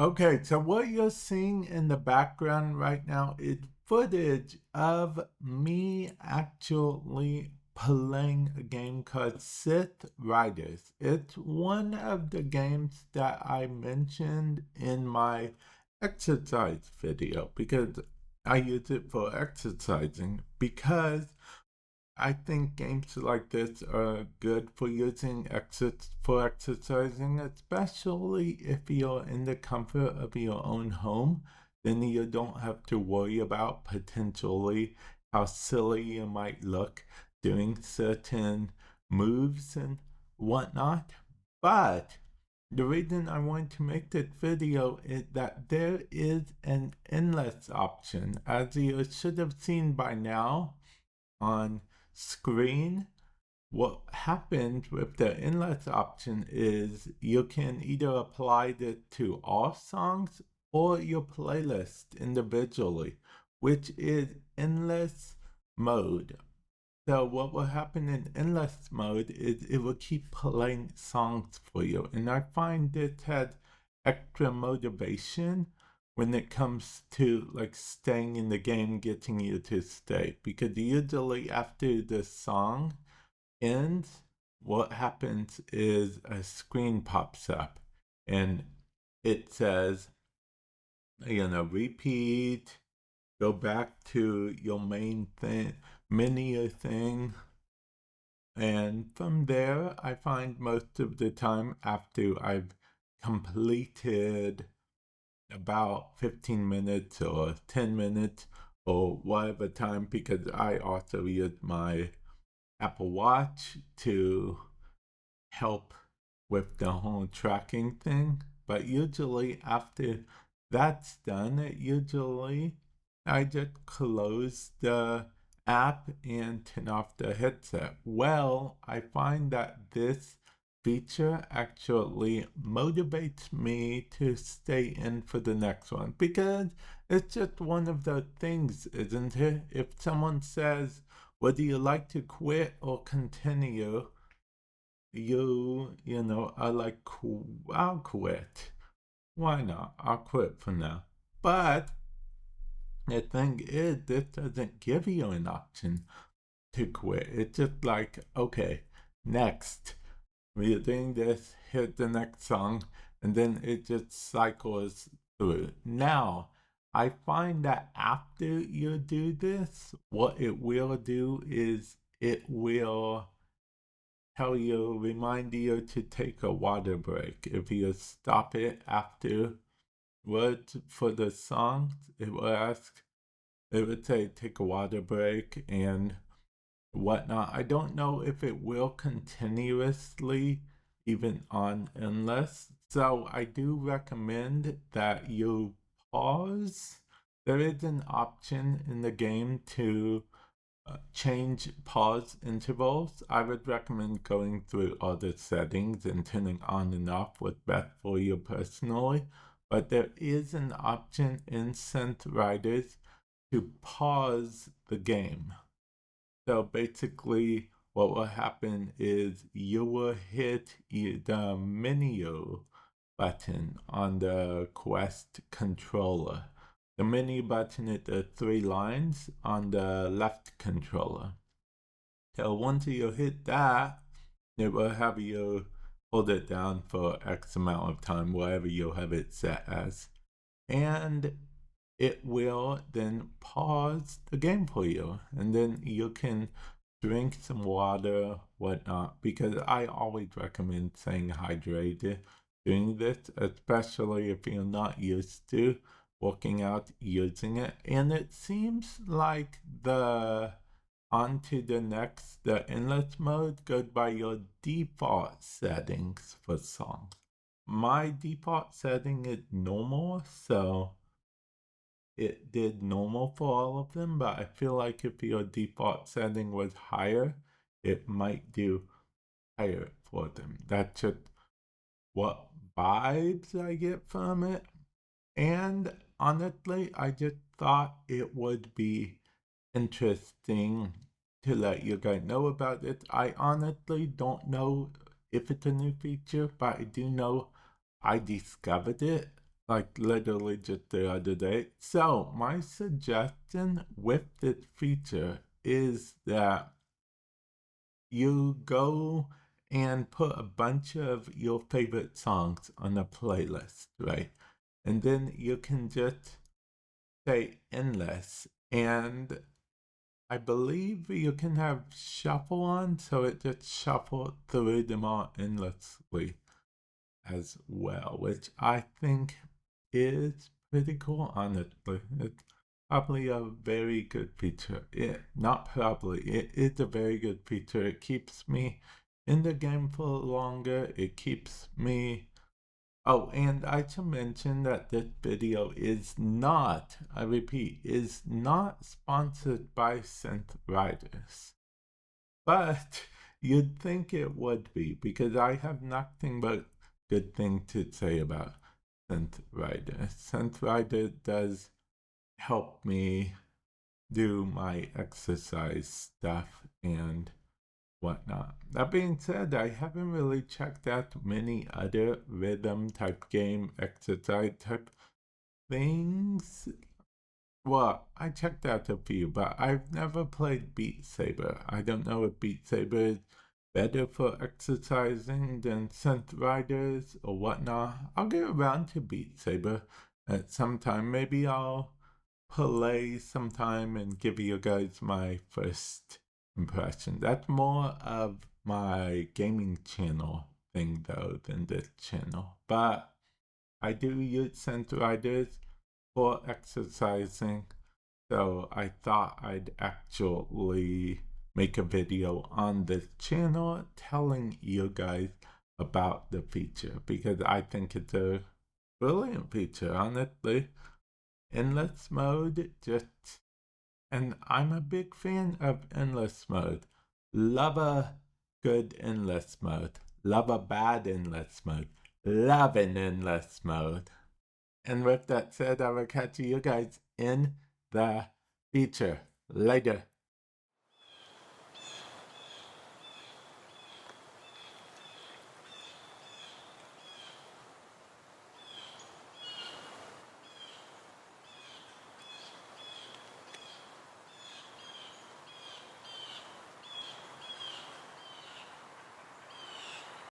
Okay, so what you're seeing in the background right now is footage of me actually playing a game called Synth Riders. It's one of the games that I mentioned in my exercise video because I use it for exercising because I think games like this are good for using for exercising, especially if you're in the comfort of your own home. Then you don't have to worry about potentially how silly you might look doing certain moves and whatnot. But the reason I want to make this video is that there is an endless option, as you should have seen by now on screen. What happens with the endless option is you can either apply it to all songs or your playlist individually, which is endless mode. So what will happen in endless mode is it will keep playing songs for you. And I find it had extra motivation when it comes to like staying in the game, getting you to stay. Because usually after the song ends, what happens is a screen pops up and it says, repeat, go back to your main thing, menu thing. And from there, I find most of the time after I've completed about 15 minutes or 10 minutes or whatever time, because I also use my Apple Watch to help with the whole tracking thing. But usually after that's done, usually I just close the app and turn off the headset. Well, I find that this feature actually motivates me to stay in for the next one because it's just one of the things, isn't it? If someone says, whether you like to quit or continue, are like, I'll quit. Why not? I'll quit for now. But the thing is, this doesn't give you an option to quit. It's just like, okay, next. We're doing this, hit the next song, and then it just cycles through. Now, I find that after you do this, what it will do is it will tell you, remind you to take a water break. If you stop it after words for the song, it will ask, it would say take a water break and whatnot. I don't know if it will continuously even on endless. So I do recommend that you pause. There is an option in the game to change pause intervals. I would recommend going through all the settings and turning on and off what's best for you personally. But there is an option in Synth Riders to pause the game. So basically, what will happen is you will hit the menu button on the Quest controller. The menu button is the three lines on the left controller. So once you hit that, it will have you hold it down for X amount of time, whatever you have it set as. And it will then pause the game for you. And then you can drink some water, whatnot, because I always recommend staying hydrated doing this, especially if you're not used to working out using it. And it seems like the the endless mode goes by your default settings for songs. My default setting is normal, so it did normal for all of them, but I feel like if your default setting was higher, it might do higher for them. That's just what vibes I get from it. And honestly, I just thought it would be interesting to let you guys know about it. I honestly don't know if it's a new feature, but I do know I discovered it like literally just the other day. So my suggestion with this feature is that you go and put a bunch of your favorite songs on a playlist, right? And then you can just say endless. And I believe you can have shuffle on, so it just shuffle through them all endlessly as well, which I think is pretty cool, honestly. It's probably a very good feature. Not probably, it is a very good feature. It keeps me in the game for longer. It keeps me. Oh, and I should mention that this video is not, I repeat, is not sponsored by Synth Riders. But you'd think it would be, because I have nothing but good thing to say about Synth Rider. Synth Rider does help me do my exercise stuff and whatnot. That being said, I haven't really checked out many other rhythm type game, exercise type things. Well, I checked out a few, but I've never played Beat Saber. I don't know if Beat Saber is better for exercising than Synth Riders or whatnot. I'll get around to Beat Saber at some time. Maybe I'll play sometime and give you guys my first impression. That's more of my gaming channel thing though than this channel. But I do use Synth Riders for exercising, so I thought I'd actually make a video on this channel telling you guys about the feature, because I think it's a brilliant feature, honestly. Endless mode, and I'm a big fan of endless mode. Love a good endless mode. Love a bad endless mode. Love an endless mode. And with that said, I will catch you guys in the future. Later.